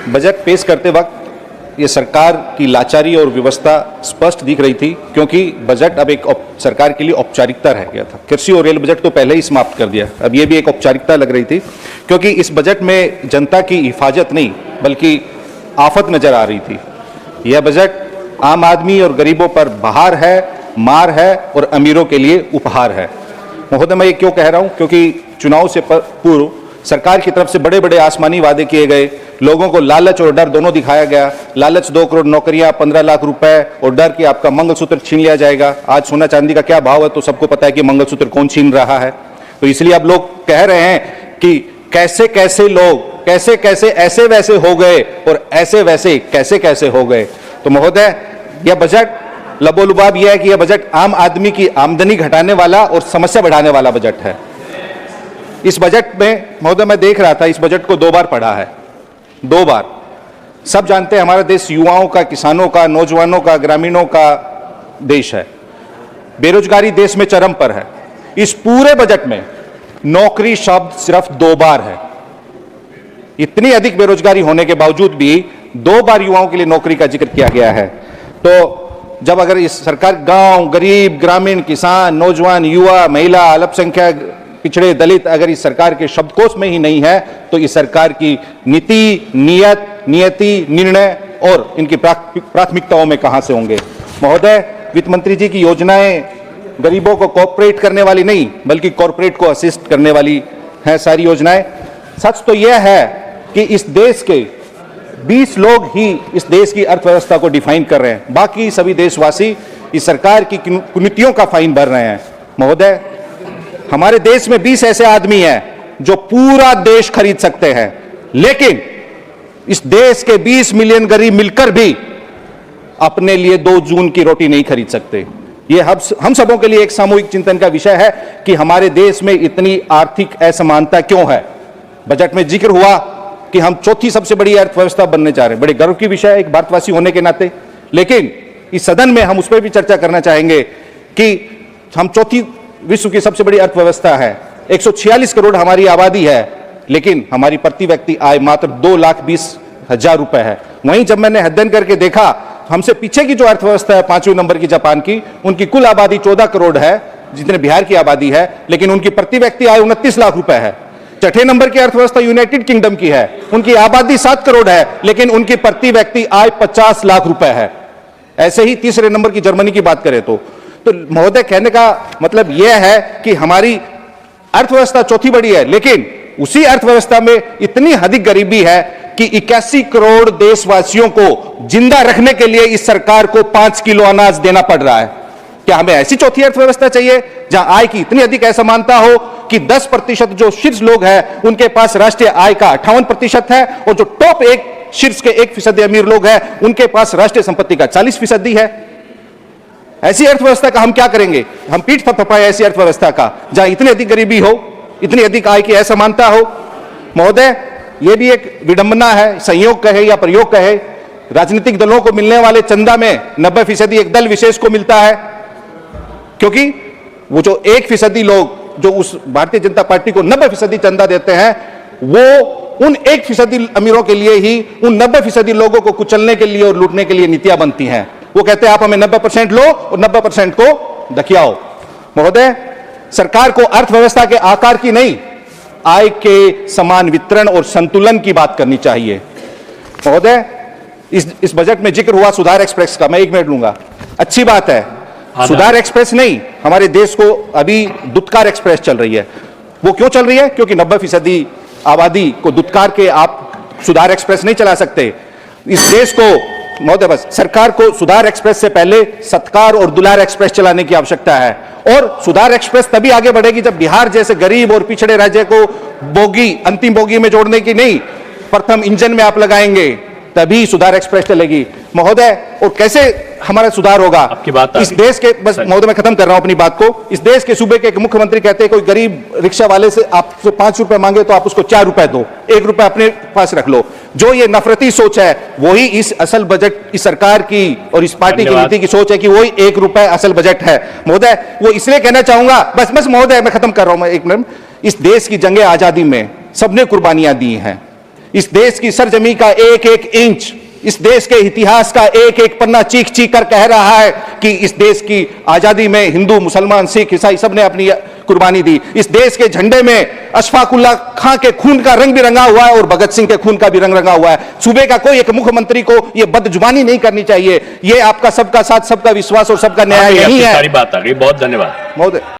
Budget पेश करते वक्त ये सरकार की लाचारी और व्यवस्था स्पष्ट दिख रही थी, क्योंकि बजट अब एक सरकार के लिए औपचारिकता रह गया था। कृषि और रेल बजट तो पहले ही समाप्त कर दिया, अब ये भी एक औपचारिकता लग रही थी, क्योंकि इस बजट में जनता की हिफाजत नहीं बल्कि आफत नजर आ रही थी। यह बजट आम आदमी और गरीबों पर बहार है, मार है और अमीरों के लिए उपहार है। महोदय, मैं ये क्यों कह रहा हूं? क्योंकि चुनाव से पूर्व सरकार की तरफ से बड़े बड़े आसमानी वादे किए गए, लोगों को लालच और डर दोनों दिखाया गया। लालच 2 करोड़ नौकरियां, 15 लाख रुपए, और डर कि आपका मंगलसूत्र छीन लिया जाएगा। आज सोना चांदी का क्या भाव है तो सबको पता है कि मंगलसूत्र कौन छीन रहा है। तो इसलिए अब लोग कह रहे हैं कि कैसे कैसे लोग कैसे कैसे ऐसे वैसे हो गए और ऐसे वैसे कैसे कैसे हो गए। तो महोदय, यह बजट लबोलुबाब यह है कि यह बजट आम आदमी की आमदनी घटाने वाला और समस्या बढ़ाने वाला बजट है। इस बजट में महोदय, मैं देख रहा था, इस बजट को 2 बार पढ़ा है, 2 बार। सब जानते हैं हमारा देश युवाओं का, किसानों का, नौजवानों का, ग्रामीणों का देश है। बेरोजगारी देश में चरम पर है। इस पूरे बजट में नौकरी शब्द सिर्फ 2 बार है। इतनी अधिक बेरोजगारी होने के बावजूद भी 2 बार युवाओं के लिए नौकरी का जिक्र किया गया है। तो जब अगर इस सरकार गांव, गरीब, ग्रामीण, किसान, नौजवान, युवा, महिला, अल्पसंख्यक, पिछड़े, दलित अगर इस सरकार के शब्दकोश में ही नहीं है तो इस सरकार की नीति, नियति, निर्णय और इनकी प्राथमिकताओं में कहां से होंगे। महोदय, वित्त मंत्री जी की योजनाएं गरीबों को कोऑपरेट करने वाली नहीं बल्कि कॉर्पोरेट को असिस्ट करने वाली हैं सारी योजनाएं। सच तो यह है कि इस देश के 20 लोग ही इस देश की अर्थव्यवस्था को डिफाइन कर रहे हैं, बाकी सभी देशवासी इस सरकार की कुनीतियों का फाइन भर रहे हैं। महोदय, हमारे देश में 20 ऐसे आदमी हैं जो पूरा देश खरीद सकते हैं, लेकिन इस देश के 20 मिलियन गरीब मिलकर भी अपने लिए 2 जून की रोटी नहीं खरीद सकते। यह हम सबों के लिए एक सामूहिक चिंतन का विषय है कि हमारे देश में इतनी आर्थिक असमानता क्यों है। बजट में जिक्र हुआ कि हम 4थी सबसे बड़ी अर्थव्यवस्था बनने जा रहे हैं, बड़े गर्व की विषय है एक भारतवासी होने के नाते। लेकिन इस सदन में हम उस पर भी चर्चा करना चाहेंगे कि हम 4थी विश्व की सबसे बड़ी अर्थव्यवस्था है, 146 करोड़ हमारी आबादी है, लेकिन हमारी प्रति व्यक्ति आय मात्र 2,20,000 रुपए है। वहीं जब मैंने अध्ययन करके देखा, हमसे पीछे की जो अर्थव्यवस्था है 5वें नंबर की जापान की, उनकी कुल आबादी 14 करोड़ है जितने बिहार की आबादी है, लेकिन उनकी प्रति व्यक्ति आय 29 लाख रुपए है। 6ठे नंबर की अर्थव्यवस्था यूनाइटेड किंगडम की है, उनकी आबादी 7 करोड़ है, लेकिन उनकी प्रति व्यक्ति आय 50 लाख रुपए है। ऐसे ही 3रे नंबर की जर्मनी की बात करें तो महोदय, कहने का मतलब यह है कि हमारी अर्थव्यवस्था 4थी बड़ी है, लेकिन उसी अर्थव्यवस्था में इतनी अधिक गरीबी है कि 81 करोड़ देशवासियों को जिंदा रखने के लिए इस सरकार को 5 किलो अनाज देना पड़ रहा है। क्या हमें ऐसी 4थी अर्थव्यवस्था चाहिए जहां आय की इतनी अधिक असमानता हो कि 10% जो शीर्ष लोग हैं उनके पास राष्ट्रीय आय का 58% है, और जो टॉप 1 शीर्ष के 1% अमीर लोग हैं उनके पास राष्ट्रीय संपत्ति का 40% है। ऐसी अर्थव्यवस्था का हम क्या करेंगे? हम पीठ थपथपाए ऐसी अर्थव्यवस्था का जहां इतनी अधिक गरीबी हो, इतनी अधिक आय की असमानता हो। महोदय, यह भी एक विडंबना है, संयोग कहे या प्रयोग कहे, राजनीतिक दलों को मिलने वाले चंदा में 90% एक दल विशेष को मिलता है, क्योंकि वो जो 1% लोग जो उस भारतीय जनता पार्टी को 90% चंदा देते हैं, वो उन 1% अमीरों के लिए ही उन 90% लोगों को कुचलने के लिए और लूटने के लिए नीतियां बनती हैं। वो कहते हैं आप हमें 90% लो और 90% को दकियाओ। महोदय, सरकार को अर्थव्यवस्था के आकार की नहीं, आय के समान वितरण और संतुलन की बात करनी चाहिए। महोदय, इस बजट में जिक्र हुआ सुधार एक्सप्रेस का, मैं 1 मिनट लूंगा। अच्छी बात है, सुधार एक्सप्रेस नहीं, हमारे देश को अभी दुत्कार एक्सप्रेस चल रही है। वो क्यों चल रही है? क्योंकि 90% आबादी को दुत्कार के आप सुधार एक्सप्रेस नहीं चला सकते। इस देश को महोदय, बस सरकार को सुधार एक्सप्रेस से पहले सत्कार और दुलार एक्सप्रेस चलाने की आवश्यकता है, और सुधार एक्सप्रेस तभी आगे बढ़ेगी जब बिहार जैसे गरीब और पिछड़े राज्य को बोगी, अंतिम बोगी में जोड़ने की नहीं, प्रथम इंजन में आप लगाएंगे, तभी सुधार एक्सप्रेस चलेगी। महोदय, और कैसे हमारा सुधार होगा? आपकी बात इस देश के, बस महोदय मैं खत्म कर रहा हूं अपनी बात को। इस देश के सूबे के एक मुख्यमंत्री कहते हैं कोई गरीब रिक्शा वाले से आपसे 5 रुपए मांगे तो आप उसको 4 रुपए दो, 1 रुपए अपने पास रख लो। जो ये नफरती सोच है वही इस असल बजट, इस सरकार की और इस पार्टी की नीति की सोच है कि वही 1 रुपए असल बजट है। महोदय, वो इसलिए कहना चाहूंगा, बस महोदय मैं खत्म कर रहा हूं, मैं 1 मिनट। इस देश की जंगे आजादी में सबने कुर्बानियां दी हैं, इस देश की सरजमी का एक एक इंच, इस देश के इतिहास का एक एक पन्ना चीख चीख कर कह रहा है कि इस देश की आजादी में हिंदू, मुसलमान, सिख, ईसाई सबने अपनी कुर्बानी दी। इस देश के झंडे में अशफाक उल्लाह खां के खून का रंग भी रंगा हुआ है और भगत सिंह के खून का भी रंग रंगा हुआ है। सूबे का कोई एक मुख्यमंत्री को यह बदजुबानी नहीं करनी चाहिए। यह आपका सबका साथ, सबका विश्वास और सबका न्याय नहीं है। सारी बात आ गई, बहुत धन्यवाद महोदय।